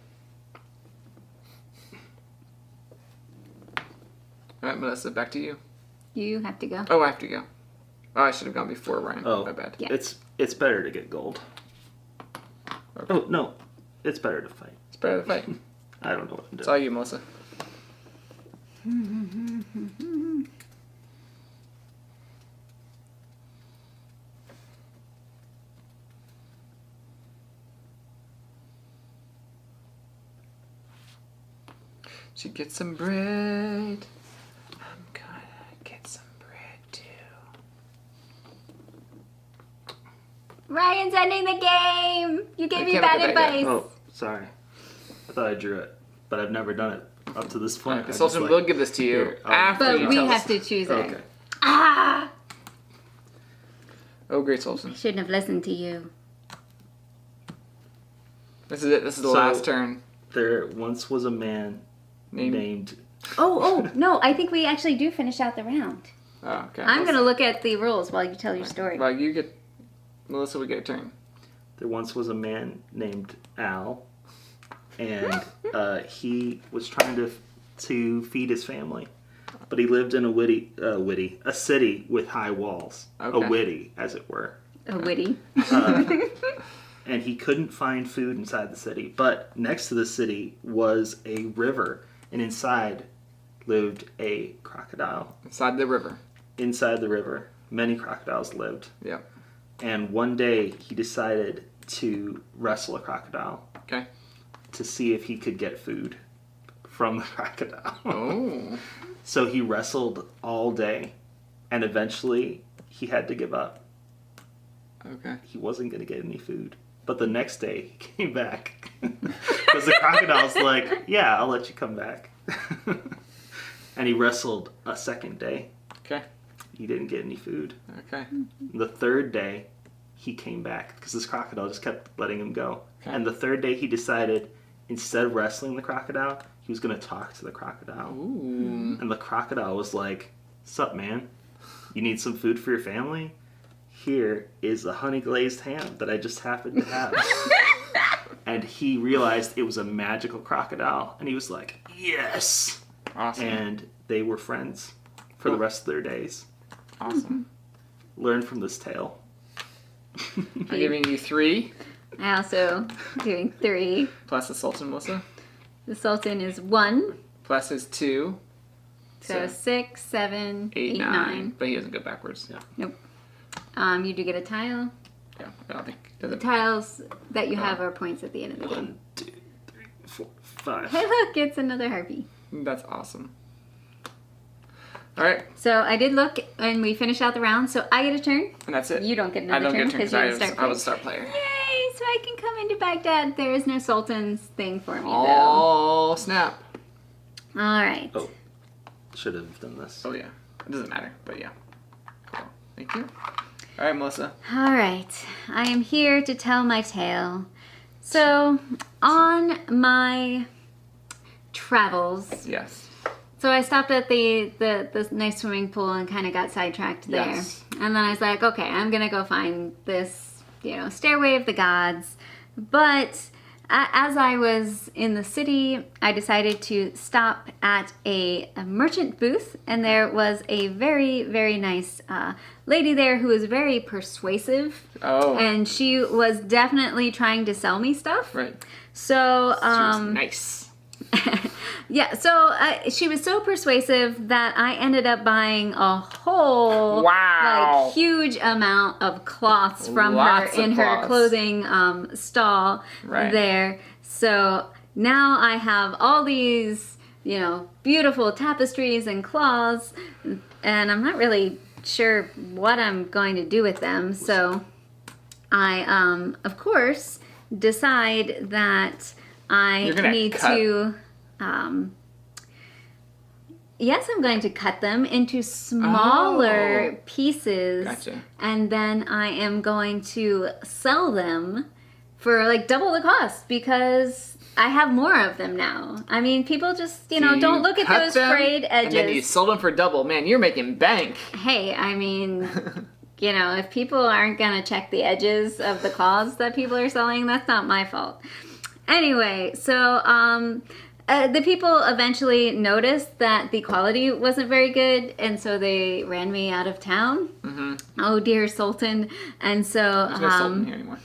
All right, Melissa, back to you. You have to go. Oh, I have to go. Oh, I should have gone before Ryan. Oh, my bad. Yeah. It's better to get gold. Okay. Oh, no. It's better to fight. It's better to fight. I don't know what I'm It's doing. all you, Melissa. She gets some bread. I'm gonna get some bread too. Ryan's ending the game! You gave I me can't bad look at that yet. advice. Oh, sorry. I thought I drew it, but I've never done it up to this point. The Sultan will give this to you Here, after But you we tell have us. to choose it. Okay. Ah! Oh, great Sultan. Shouldn't have listened to you. This is it. This is the So- last turn. There once was a man named Oh, no, I think we actually do finish out the round. Oh, okay. I'm going to look at the rules while you tell your story. Well, you get. Melissa would get a turn. There once was a man named Al, and he was trying to feed his family, but he lived in a city with high walls, Okay. a witty, as it were, A witty. and he couldn't find food inside the city. But next to the city was a river, and inside lived a crocodile. Inside the river. Inside the river, many crocodiles lived. Yep. And one day he decided to wrestle a crocodile Okay. to see if he could get food from the crocodile. Oh. So he wrestled all day, and eventually he had to give up. Okay. He wasn't going to get any food. But the next day he came back. Because the crocodile's like, yeah, I'll let you come back. And he wrestled a second day. Okay. He didn't get any food. Okay. The third day, he came back because this crocodile just kept letting him go. Okay. And the third day, he decided instead of wrestling the crocodile, he was going to talk to the crocodile. Ooh. And the crocodile was like, "Sup, man? You need some food for your family? Here is a honey glazed ham that I just happened to have." And he realized it was a magical crocodile. And he was like, "Yes!" Awesome. And they were friends for the rest of their days. Awesome. Learn from this tale. I'm giving you 3 I also doing 3. plus the Sultan, Melissa. The Sultan is 1. Plus his 2. So 6, 7, 8, 9. 9. But he doesn't go backwards. Yeah. Nope. You do get a tile. Yeah. I don't think. Does The it? tiles that you have are points at the end of the game. 1, 2, 3, 4, 5. Hey, look, it's another harpy. That's awesome. All right. So I did look, and we finished out the round. So I get a turn. And that's it. You don't get I another don't turn get a turn because because you're the start I player. was a star player. Yay! So I can come into Baghdad. There is no Sultan's thing for me, though. Oh, snap. All right. Oh. should have done this. Oh, yeah. It doesn't matter, but yeah. Cool. Thank you. All right, Melissa. All right, I am here to tell my tale. So, on my travels, Yes. so I stopped at the nice swimming pool and kind of got sidetracked there. Yes. And then I was like, okay, I'm gonna go find this, Stairway of the Gods. But as I was in the city, I decided to stop at a merchant booth, and there was a very, very nice lady there who was very persuasive. Oh. And she was definitely trying to sell me stuff. Right. So, She was nice. yeah, so she was so persuasive that I ended up buying a whole, Wow. huge amount of cloths from Lots her of in her cloths. clothing stall Right. there. So now I have all these, beautiful tapestries and cloths, and I'm not really sure what I'm going to do with them. So I, of course, decide that I You're gonna need cut- to. Yes, I'm going to cut them into smaller Oh. pieces. Gotcha. And then I am going to sell them for double the cost because I have more of them now. I mean, people just, So don't look at cut those them, frayed edges. And then you sold them for double. Man, you're making bank. Hey, I mean, if people aren't going to check the edges of the cloths that people are selling, that's not my fault. Anyway, so the people eventually noticed that the quality wasn't very good, and so they ran me out of town. Mm-hmm. Oh, dear Sultan. And so... There's no Sultan here anymore.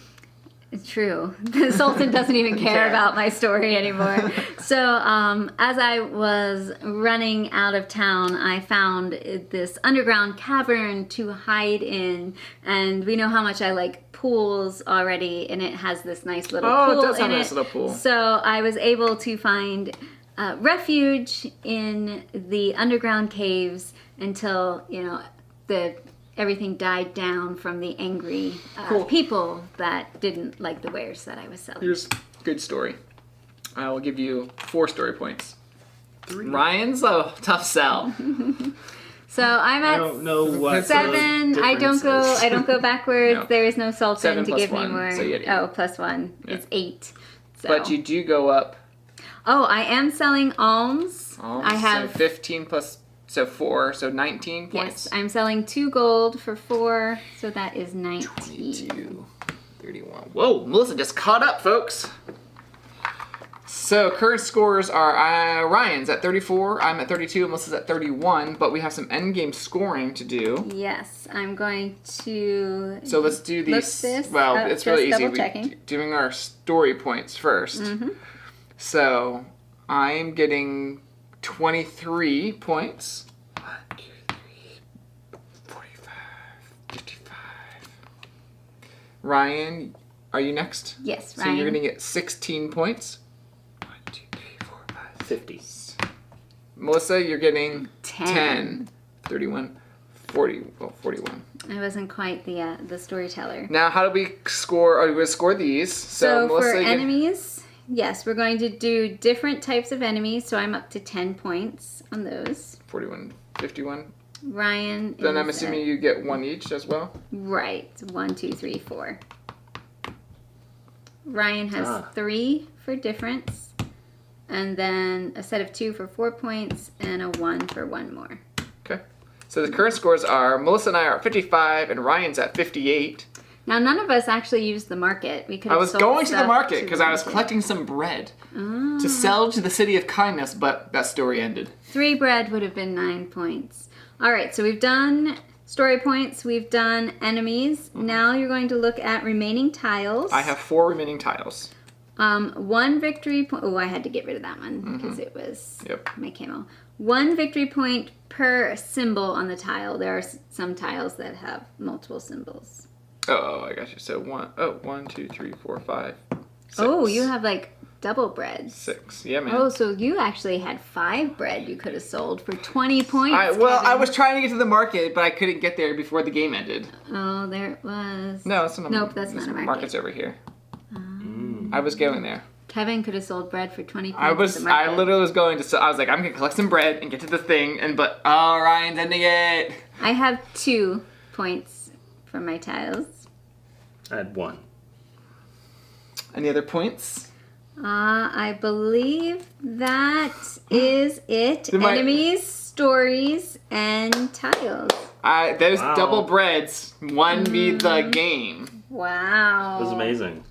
It's true. The Sultan doesn't even care about my story anymore. So, as I was running out of town, I found this underground cavern to hide in. And we know how much I like pools already, and it has this nice little pool it does have in a nice it. little pool. So, I was able to find refuge in the underground caves until, everything died down from the angry Cool. people that didn't like the wares that I was selling. Here's a good story. I will give you 4 story points. 3. Ryan's a tough sell. So I'm I at don't know what 7. the I don't go. difference is. I don't go backwards. No. There is no sultan 7 to plus give me 1, more. so you had 8. Oh, plus 1. Yeah. It's 8. So. But you do go up. Oh, I am selling alms. I have. So 15 plus, so 4, so 19 points. Yes, I'm selling 2 gold for 4, so that is 19. 22, 31. Whoa, Melissa just caught up, folks. So current scores are Ryan's at 34, I'm at 32, and Melissa's at 31, but we have some endgame scoring to do. Yes, I'm going to. So let's do these. Look this Well, up, it's just really easy. double-checking. Doing our story points 1st. So I am getting 23 points. 1, 2, 3, 45, 55. Ryan, are you next? Yes, So Ryan. you're going to get 16 points. 1, 2, 3, 4, 5, 50. Melissa, you're getting 10. 10. 31, 40, well, 41. I wasn't quite the storyteller. Now, how do we score? Are we going to score these? So Melissa, for you- enemies, yes, we're going to do different types of enemies. So I'm up to 10 points on those. 41, 51. Ryan Then I'm is assuming at- you get 1 each as well. Right. 1, 2, 3, 4. Ryan has Ah. 3 for difference. And then a set of 2 for 4 points and a 1 for 1 more. Okay. So the current scores are Melissa and I are at 55 and Ryan's at 58. Now, none of us actually used the market. We could I have was sold going to the stuff market to because the I was market. collecting some bread Ah. to sell to the city of kindness, but that story ended. 3 bread would have been 9 points. All right, so we've done story points. We've done enemies. Now you're going to look at remaining tiles. I have 4 remaining tiles. 1 victory point. Oh, I had to get rid of that one because it was Yep. my camo. 1 victory point per symbol on the tile. There are some tiles that have multiple symbols. Oh, I got you. So 1, 2, 3, 4, 5, 6. Oh, you have double breads. 6. Yeah, man. Oh, so you actually had 5 bread you could have sold for 20 points. I Kevin. was trying to get to the market, but I couldn't get there before the game ended. Oh, there it was. No, it's not. Nope, that's not a market. Market's over here. I was going there. Kevin could have sold bread for 20 points. I literally was going to. So I was like, I'm gonna collect some bread and get to the thing, but Ryan's ending it. I have 2 points for my tiles. I had 1. Any other points? I believe that is it. Did my- Enemies, stories, and tiles. Those Wow. double breads won me the game. Wow. It was amazing.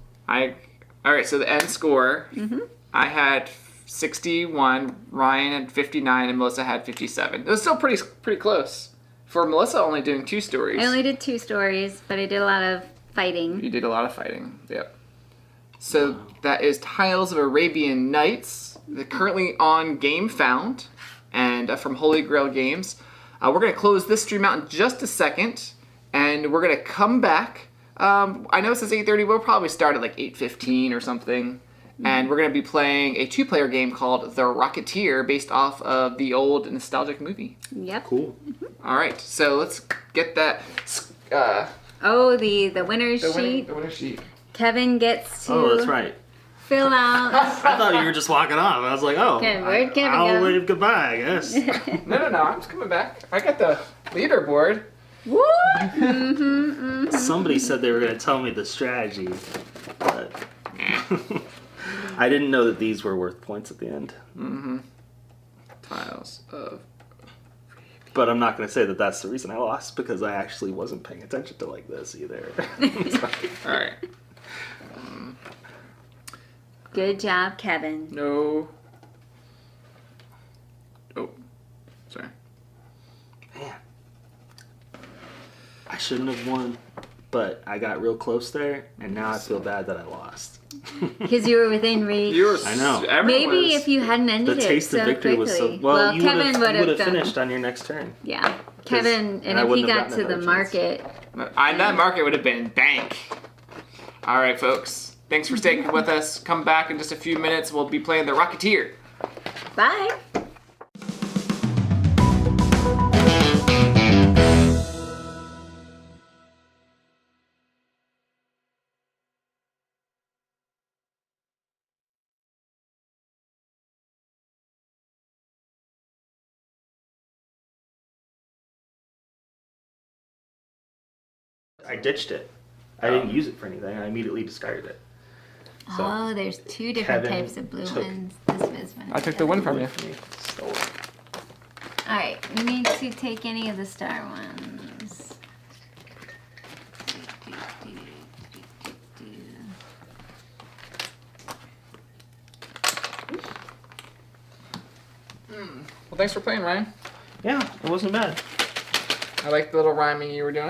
All right, so the end score, I had 61, Ryan had 59, and Melissa had 57. It was still pretty close. For Melissa only doing 2 stories. I only did 2 stories, but I did a lot of fighting. You did a lot of fighting, yep. So that is Tiles of Arabian Nights. They're currently on Gamefound and from Holy Grail Games. We're going to close this stream out in just a second, and we're going to come back. I know it says 8:30. We'll probably start at like 8:15 or something. And we're going to be playing a 2-player game called The Rocketeer based off of the old nostalgic movie. Yep. Cool. All right, so let's get that. Oh, the winner's sheet. The winner sheet. Kevin gets to Oh, that's right. fill out. I thought you were just walking off. I was like, oh, Okay, where'd Kevin I'll go? wave goodbye, I guess. No, I'm just coming back. I got the leaderboard. Woo! Somebody said they were going to tell me the strategy, but I didn't know that these were worth points at the end. Tiles of. But I'm not going to say that that's the reason I lost, because I actually wasn't paying attention to like this either. All right. Good job, Kevin. No. Oh, sorry. Man, I shouldn't have won, but I got real close there, and now I feel bad that I lost. Because you were within reach. I know. Maybe if you hadn't The ended it taste so of victory quickly. was so well. You Kevin would have done. finished on your next turn. Yeah, Kevin, and I if he wouldn't have got to gotten the another chance. market, That market would have been bank. All right, folks. Thanks for staying with us. Come back in just a few minutes. We'll be playing The Rocketeer. bye. I ditched it. I didn't use it for anything. I immediately discarded it. So, Oh, there's 2 different Kevin types of blue took- ones. This one. I took the one from you. Stole it. All right, you need to take any of the star ones. Well, thanks for playing, Ryan. Yeah, it wasn't bad. I like the little rhyming you were doing.